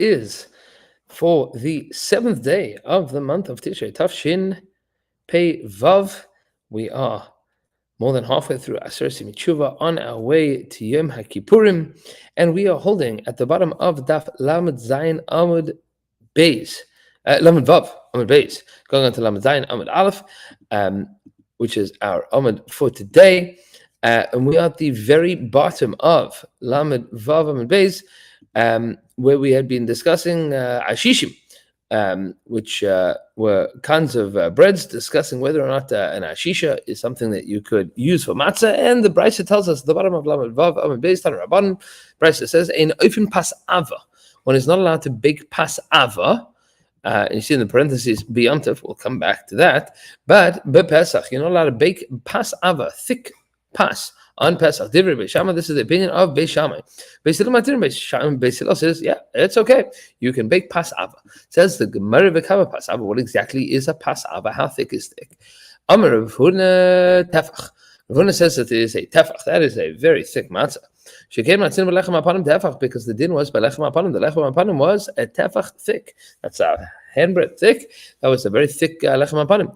is for the 7th day of the month of Tishrei, Tafshin Pei Vav. We are more than halfway through Asher Simichuva on our way to Yom HaKippurim, and we are holding at the bottom of Daf Lamed Zayin Amud Beis, Lamed Vav Amud Beis, going on to Lamed Zayin Amud Aleph, which is our Amud for today, and we are at the very bottom of Lamed Vav Amud Beis, where we had been discussing Ashishim, which were kinds of breads, discussing whether or not an ashisha is something that you could use for matzah. And the Brisa tells us at the bottom of Lamed Vav Amud Beis, Tan Rabban, Brisa says, "Ein ofen pas ava." One is not allowed to bake pas ava. And you see in the parentheses, b'yontif, we'll come back to that. But Pesach, you're not allowed to bake pas ava, thick pas, on Pesach. Divrei Beis Shammai, this is the opinion of Beis Shammai. Beis Hillel matir, Beis Hillel says, yeah, it's okay. You can bake pas ava. Says the Gemara v'kama pas ava. What exactly is a pas ava? How thick is thick? Amar Rav Huna tefach. Rav Huna says that it is a tefach. That is a very thick matzah. She came matzin b'lechem apanim tefach, because the din was b'lechem apanim. The lechem apanim was a tefach thick. That's a handbreadth thick. That was a very thick lechem apanim.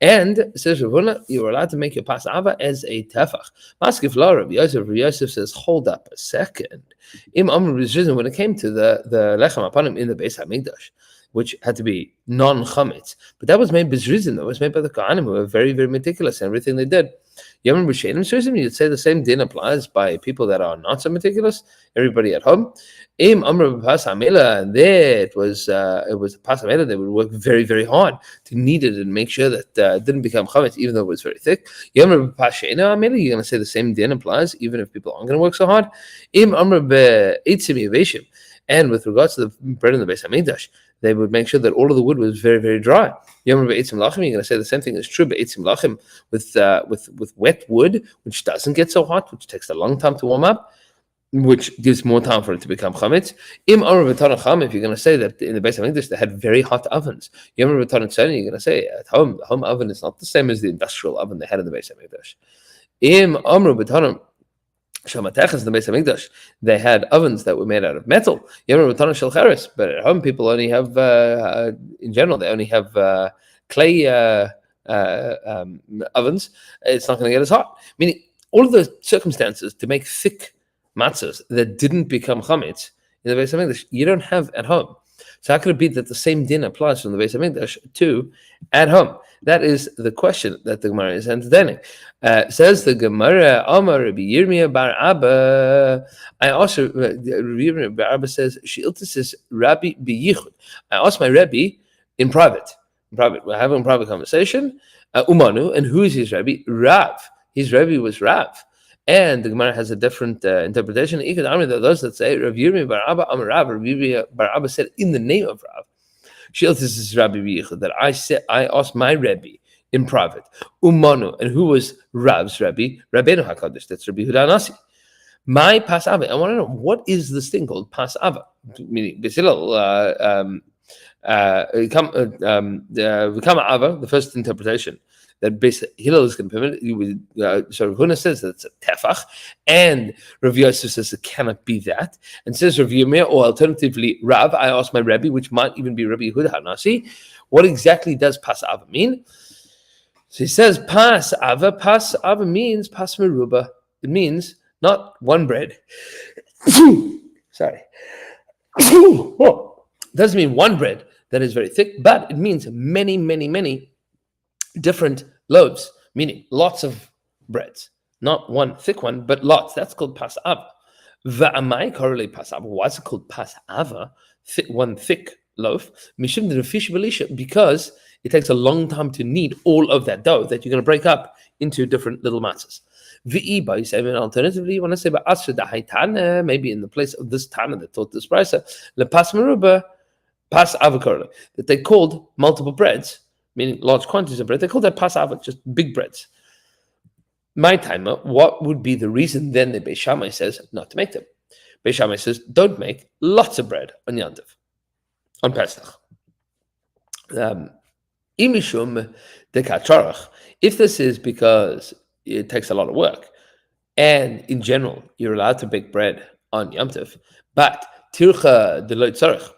And says Rav Huna, you were allowed to make your pas ava as a tefach. Maskif la Rav Yosef says, hold up a second. Im Amr Rizrizim, when it came to the lechem apanim in the Beis Hamikdash, which had to be non-chametz, but that was made b'zrizim, that was made by the Kohanim, who were very, very meticulous in everything they did. Yomi b'sheinim zrizim, you'd say the same din applies by people that are not so meticulous, everybody at home. Im Amr b'pas hamela, and there it was a pas hamela. They would work very, very hard to knead it and make sure that it didn't become chametz, even though it was very thick. Yomi b'pas sheina hamela, you're going to say the same din applies, even if people aren't going to work so hard. Im Amr b'eitzim yaveshim, and with regards to the bread in the Beis Hamikdash, they would make sure that all of the wood was very, very dry. Yomi b'eitzim lachim, you're going to say the same thing is true b'eitzim lachim with wet wood, which doesn't get so hot, which takes a long time to warm up, which gives more time for it to become chametz. Im amar v'tana cham, if you're going to say that in the Beis Hamikdash they had very hot ovens. Yom v'tana tzoni, you're going to say at home, the home oven is not the same as the industrial oven they had in the Beis Hamikdash. Im amar v'tana Maseches in the Beis Hamikdash, they had ovens that were made out of metal. Yomi v'tana shel cheres, but at home people only have, in general, they only have clay ovens. It's not going to get as hot. Meaning, all of the circumstances to make thick matzahs that didn't become chametz in the Beis Hamikdash, you don't have at home. So how could it be that the same din applies from the Beis Hamikdash to at home? That is the question that the Gemara is entertaining. Says the Gemara, Amar Rabbi Yirmiyah bar Abba. I also, Rabbi Yirmiyah bar Abba says, Sheilta says, Rabbi biyichud. I asked my Rabbi in private. We're having a private conversation. Umanu, and who is his Rabbi? Rav. His Rabbi was Rav. And the Gemara has a different interpretation. Those that say Rav Yirmiyah bar Abba Amar Rav. Rabbi Yirmiyah bar Abba said in the name of Rav. This is Rabbi Biyichud, that I asked my Rabbi in private. Umanu, and who was Rav's Rabbi? Rabbeinu HaKadosh. That's Rabbi Yehuda Anasi. My pas ava. I want to know, what is this thing called pas ava? Meaning, Beis V'kama ava, the first interpretation that Beis Hillel is going to permit. So Rav Huna says that it's a tefach, and Rav Yosef says it cannot be that, and says Rav Yirmiyah, or alternatively Rav, I asked my Rabbi, which might even be Rabbi Yehuda Hanasi, what exactly does pas ava mean? So he says pas ava means pas meruba. It means not one bread. Sorry. It doesn't mean one bread that is very thick, but it means many, many, many different loaves, meaning lots of breads, not one thick one, but lots. That's called pas ava. Va'amai correlate pas ava. Why is it called pas ava? One thick loaf, mishum defish belisha, because it takes a long time to knead all of that dough that you're going to break up into different little matzahs. V'iba, you say, alternatively, you want to say maybe in the place of this Tana that taught this brisa, lepas meruba, pas ava correlate, that they called multiple breads, meaning large quantities of bread. They call that pas ava, just big breads. My timer, what would be the reason then that Beis Shammai says not to make them? Beis Shammai says don't make lots of bread on Yom Tov, on Pesach. Imishum dekacharach. If this is because it takes a lot of work, and in general you're allowed to bake bread on Yom Tov, but tircha de lo tzarich,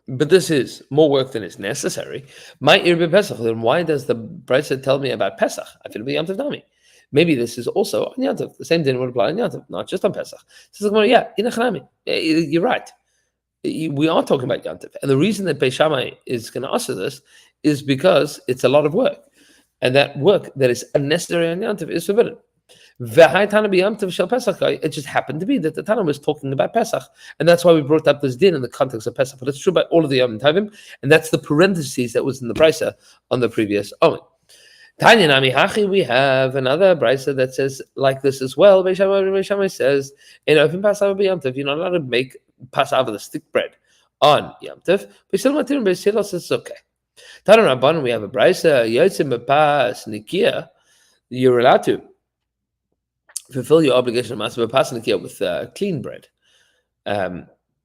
but this is more work than is necessary. My irbe Pesach. Then why does the Brisa tell me about Pesach? I feel Yom Tov Nami. Maybe this is also on Yom Tov. The same thing would apply on Yom Tov, not just on Pesach. So yeah, you're right. We are talking about Yom Tov, and the reason that Beis Shammai is going to answer this is because it's a lot of work, and that work that is unnecessary on Yom Tov is forbidden. It just happened to be that the Tana was talking about Pesach, and that's why we brought up this din in the context of Pesach. But it's true about all of the Yom Tovim, and that's the parentheses that was in the brisa on the previous Omen. Tanya Nami Hachi, we have another brisa that says like this as well. Beis Shammai says in open Passover Yom Tov, you're not allowed to make Passover the stick bread on Yom Tov. Beis Hillel says it's okay. Tana Rabban, we have a brisa Yotzim B'Pas Nikia. You're allowed to fulfill your obligation of Matzah B'Pas Nikia with clean bread,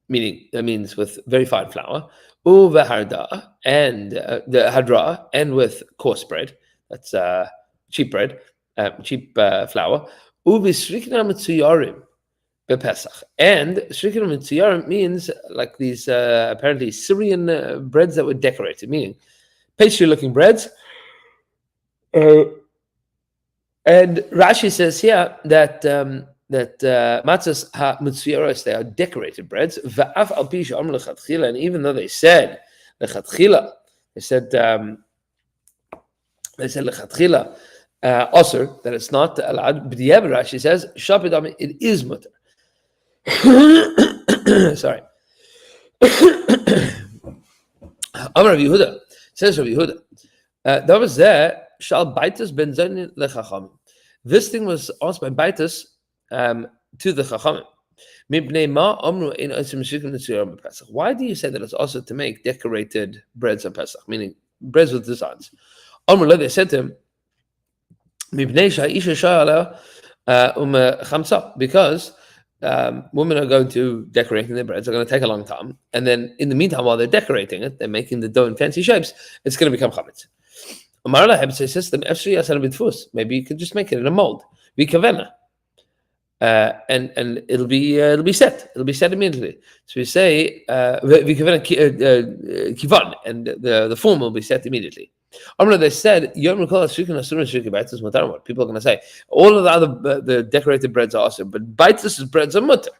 meaning that means with very fine flour, uveharda and the hadra, and with coarse bread. That's cheap bread, cheap flour. Uvishrikna mitzuyarim bepesach, and shrikna mitzuyarim means like these apparently Syrian breads that were decorated, meaning pastry-looking breads. And Rashi says here that matzahs ha-mitzuyaros, they are decorated breads. Va'af al pi she'amru lechatchila, and even though they said lechatchila, they said lechatchila osur, that it's not allowed. But yeah, Rashi says shapidami, it is mutter. Sorry. Amar Rav Yehuda, says Rav Yehuda, that was there. Shal Baitus ben Zayin lechachamim. This thing was asked by Baitus to the chachamim. Why do you say that it's also to make decorated breads on Pesach, meaning breads with designs? They said to him, because women are going to decorating their breads. They're going to take a long time, and then in the meantime, while they're decorating it, they're making the dough in fancy shapes. It's going to become chametz. Maybe you could just make it in a mold. And it'll be set. It'll be set immediately. So we say kivan, and the form will be set immediately. They said people are going to say all of the other the decorated breads are awesome, but baitus breads are mutter.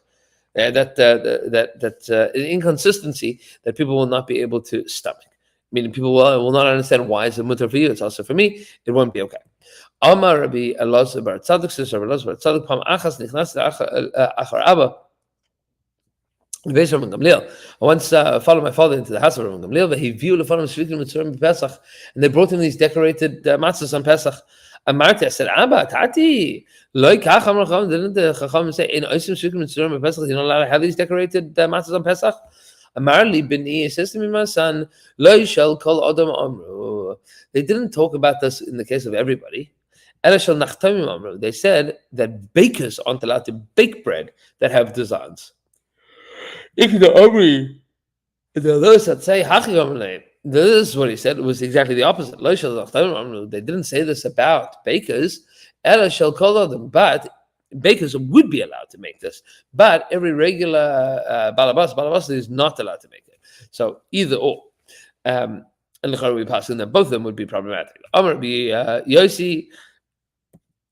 That's an inconsistency that people will not be able to stomach. Meaning people will not understand why it's a mutter for you. It's also for me. It won't be okay. Amar Rabbi Elazar bar Tzadok says Rabbi Elazar bar Tzadok pam achas nichnas achar Abba. I once followed my father into the house of Rabbi Gamliel. He viewed the following shrikim mitzurim Pesach, and they brought him these decorated matzahs on Pesach. Amarti, I said, Abba, Tati, loy kach amar chacham. Didn't the chacham say in oisim shrikim mitzurim Pesach you're not allowed to have these decorated matzahs on Pesach? Amarli b'ni, says to me, my son, loy shel kol adam amru. They didn't talk about this in the case of everybody. Ela shel nachtamim amru. They said that bakers aren't allowed to bake bread that have designs. If the Omri, there are those that say Hachi Omri, this is what he said. It was exactly the opposite. They didn't say this about bakers. Ela shel kol adam, but bakers would be allowed to make this. But every regular balabas is not allowed to make it. So either or. And we pass in that both of them would be problematic. Amar Yosi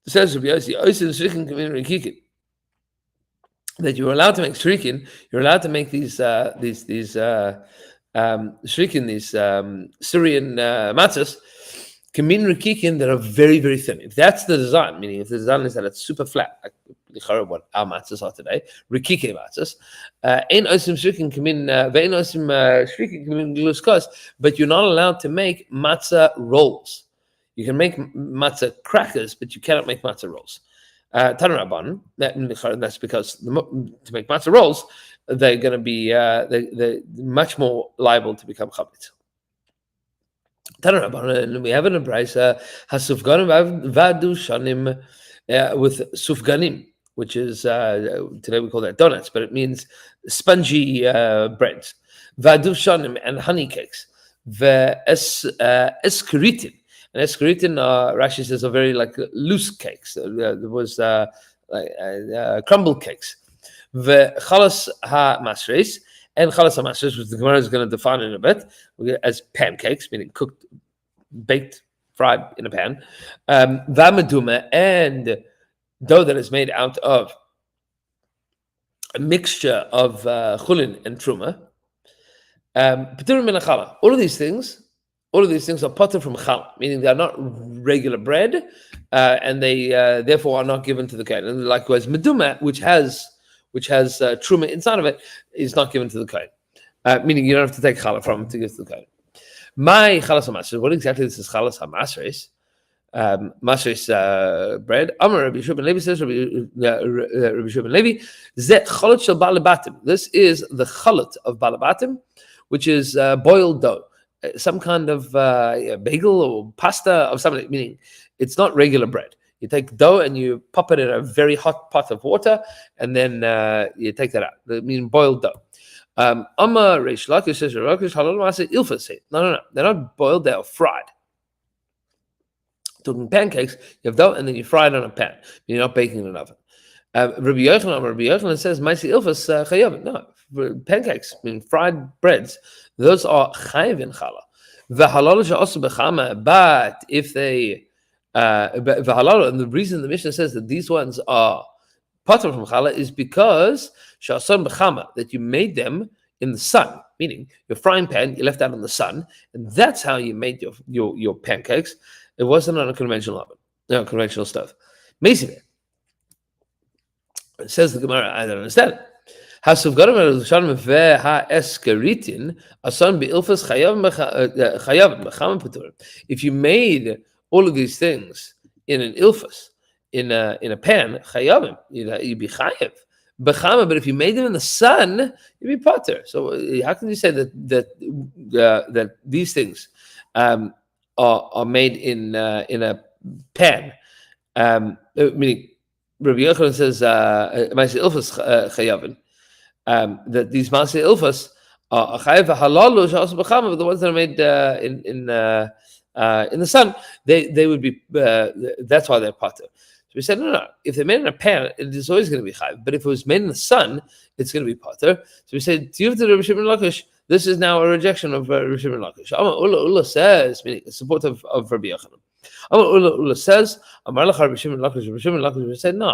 says Rabbi Yosi, that you're allowed to make shrikin, you're allowed to make these shrikin, these Syrian matzahs, kamin rikikin, that are very, very thin. If that's the design, meaning if the design is that it's super flat, like what our matzahs are today, rikike matzahs, ein osim shrikin kamin, ve'ein osim shrikin kamin gluskos, but you're not allowed to make matzah rolls. You can make matzah crackers, but you cannot make matzah rolls. That's because to make matzah rolls, they're going to be they're much more liable to become chametz. And we have in a brisa hasufganim vadu shanim with sufganim, which is today we call that donuts, but it means spongy breads. Vadu shanim and honey cakes. Eskeritin. And eskeritin, Rashi says, are very like loose cakes. There was crumble cakes. V'chalas ha-masreis, and chalas hamasris, which the Gemara is going to define in a bit, as pancakes, meaning cooked, baked, fried in a pan. V'ameduma, and dough that is made out of a mixture of chulin and truma. P'turim min hachala. All of these things are potter from challah, meaning they are not regular bread, and they therefore are not given to the kohen. And likewise, meduma, which has truma inside of it, is not given to the kohen. Meaning you don't have to take challah from it to give to the kohen. My chalas hamasres. What exactly this is chalas hamasres? Masres bread. Amar Rabbi Shua ben Levi says, Rabbi Shua ben Levi, zet chalat shel balabatim. This is the chalat of balabatim, which is boiled dough, some kind of bagel or pasta of something. Meaning, it's not regular bread. You take dough and you pop it in a very hot pot of water, and then you take that out. I mean, boiled dough. Amar Reish Lakish says, Lakish halal maaseh ilfas. No, they're not boiled; they are fried. Talking pancakes, you have dough and then you fry it on a pan. You're not baking in an oven. Rabbi Yochanan says, "Maisi ilfas chayav." No, pancakes, I mean fried breads, those are chayav in challah. V'halal she'asu b'chama, but if they v'halal, and the reason the Mishnah says that these ones are potter from challah is because she'asun b'chama, that you made them in the sun, meaning your frying pan you left out in the sun, and that's how you made your pancakes. It wasn't on a conventional oven, no conventional stove. Amazing. It says the Gemara, I don't understand it. If you made all of these things in an ilfas, in a pan, chayavim, you'd be chayav. But if you made them in the sun, you'd be potter. So how can you say that these things are made in a pan? Meaning, Rabbi Yochanan says, "Maaseh ilfas chayavin." That these maaseh ilfas are chayav halalu she'asu b'chama, but the ones that are made in the sun, they would be. That's why they're potter. So we said, no. If they're made in a pan, it is always going to be chayav. But if it was made in the sun, it's going to be potter. So we said, to Rabbi Shimon Lakish, this is now a rejection of Rabbi Shimon Lakish. Amar Ula says, meaning the support of Rabbi Yochanan. Amar Ula says, Amar Lach Rabbi Shimon Lakish said, no,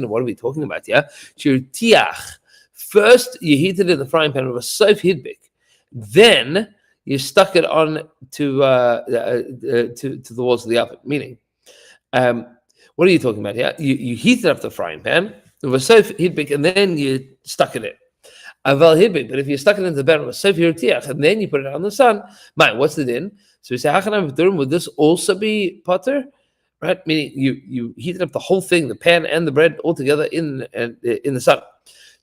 what are we talking about here? Tiach. First, you heated it in the frying pan with a sof hidbik. Then you stuck it on to the walls of the oven. Meaning, what are you talking about here? You heated up the frying pan with a sof hidbik, and then you stuck it in. Aval hidbik, but if you stuck it into the pan with a sof hirtiach, and then you put it out in the sun, what's the din? So we say, would this also be potter? Right? Meaning you heated up the whole thing, the pan and the bread all together in the sun.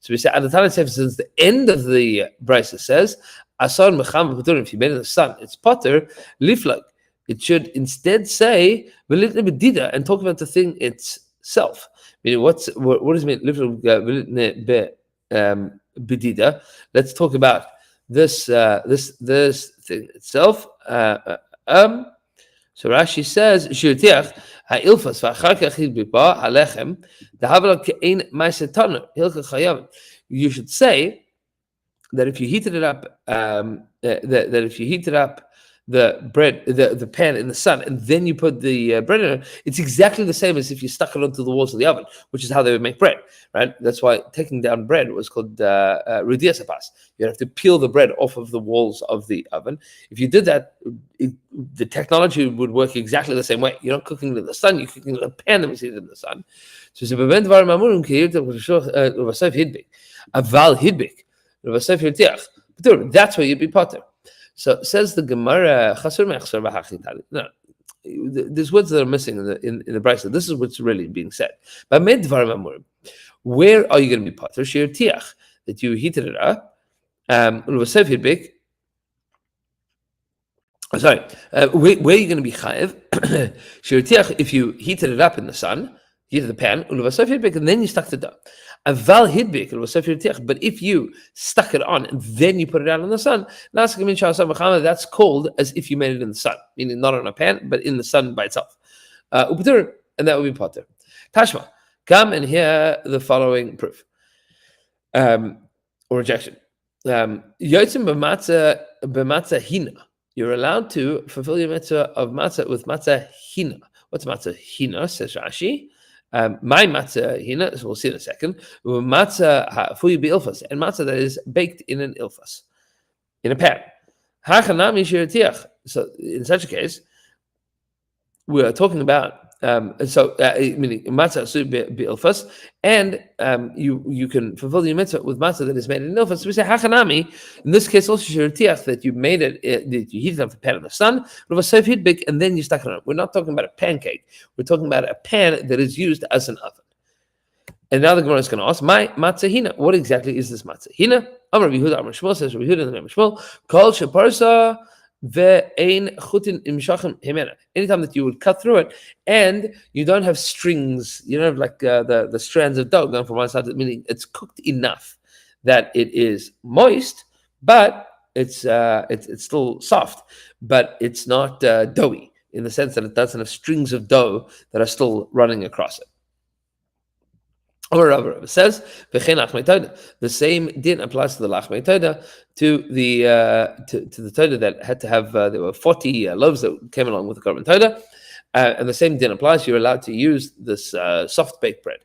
So we say, at the time, since the end of the brisa says, Asar mecham v'paturim, if you made it in the sun, it's potter, liflag. It should instead say, v'litne bedida, and talk about the thing itself. Meaning, what does it mean, liflag v'litne bedida? Let's talk about this thing itself. So Rashi says, "Shirtiach ha'ilfas v'achar kach hidbipa halechem dahavla ke'ein ma'asetanu hilcha chayav." You should say that if you heated it up, that if you heated up the bread, the pan in the sun, and then you put the bread in it, it's exactly the same as if you stuck it onto the walls of the oven, which is how they would make bread, right? That's why taking down bread was called rudias apas. You have to peel the bread off of the walls of the oven. If you did that, the technology would work exactly the same way. You're not cooking it in the sun; you're cooking it in a pan that was heated in the sun. So it's a aval hidbik. That's where you'd be potter. So says the Gemara, no, there's words that are missing in the brisa. This is what's really being said. But where are you going to be potter? That you heated it up. Where are you going to be chayev? If you heated it up in the sun, heated the pan, and then you stuck the dough. Aval hidbik, but if you stuck it on and then you put it out in the sun, that's called as if you made it in the sun, meaning not on a pan, but in the sun by itself. And that would be potter. Tashma, come and hear the following proof or rejection. Yotzim b'matzah hina. You're allowed to fulfill your mitzvah of matzah with matzah hina. What's matzah hina? Says Rashi. My matzah hina, as we'll see in a second. Matzah fuyu ilfas, and matzah that is baked in an ilfas, in a pan. Hachanami shiratiach. So in such a case, we are talking about meaning matzah ilfas, and you can fulfill the mitzvah with matzah that is made in ilfas. So we say hachanami. In this case, also shiratiach, that you made it, that you heated up the pan in the sun, and then you stuck it on. We're not talking about a pancake. We're talking about a pan that is used as an oven. And now the Gemara is going to ask, my matzah hina. What exactly is this matzah hina? Amar Yehuda, Amar Shmuel, says Yehuda in the name of Shmuel, Kol sheparsa ve'ein chutin imshachim himena. Anytime that you would cut through it, and you don't have strings, you don't have like the strands of dough going from one side to the, meaning it's cooked enough that it is moist, but it's still soft, but it's not doughy in the sense that it doesn't have strings of dough that are still running across it. Or Rabbi says, the same din applies to the lachmei toda, to the toda that had to have, there were 40 loaves that came along with the korban toda, and the same din applies. You're allowed to use this soft baked bread. It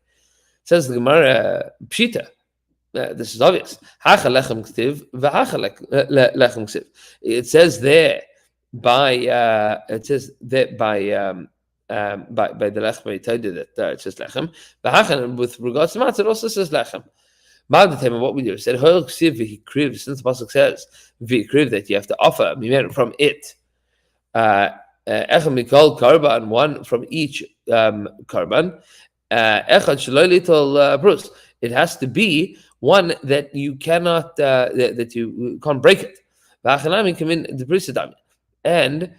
says the Gemara Pshita. This is obvious. It says there by the lechmei toda that it says lechem. With regards to matzah, it also says lechem. What we do is said since the pasuk says that you have to offer from it echem mikol karban, one from each karban, echad shelo litol brus. It has to be one that you cannot that you can't break it. V'achanami come in the brisadami, and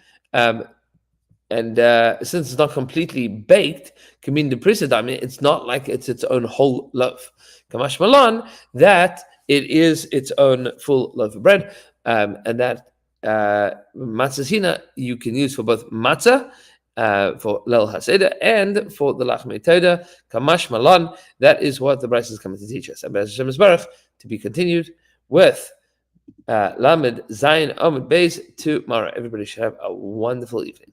since it's not completely baked, kamin de prisadami, it's not like it's its own whole loaf. Kamash malan, that it is its own full loaf of bread, and that matzah hina you can use for both matzah, for leil haseda, and for the lachmei toda. Kamash malan, that is what the Brisa is coming to teach us. And Be'ez Hashem Yisbarach, to be continued with Lamed Zayin Amud Beis tomorrow. Everybody should have a wonderful evening.